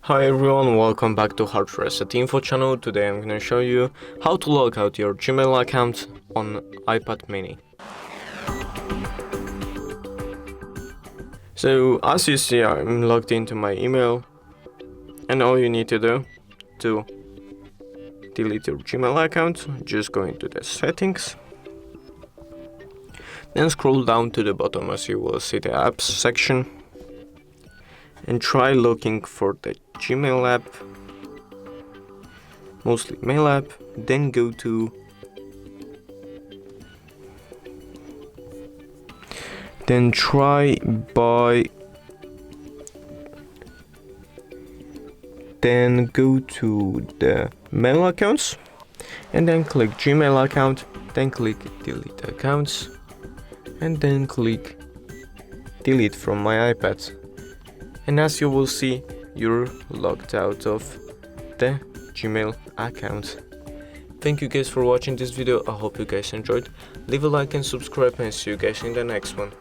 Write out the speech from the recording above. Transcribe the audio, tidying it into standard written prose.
Hi everyone, welcome back to HardReset.Info channel. Today I'm gonna show you how to log out your Gmail account on iPad mini. So as you see, I'm logged into my email, and all you need to do to delete your Gmail account, just go into the settings, then scroll down to the bottom as you will see the apps section, and try looking for the Gmail app, mostly mail app, then go to then go to the mail accounts and then click Gmail account, then click delete accounts and then click delete from my iPad. And as you will see, you're logged out of the Gmail account. Thank you guys for watching this video. I hope you guys enjoyed. Leave a like and subscribe, and see you guys in the next one.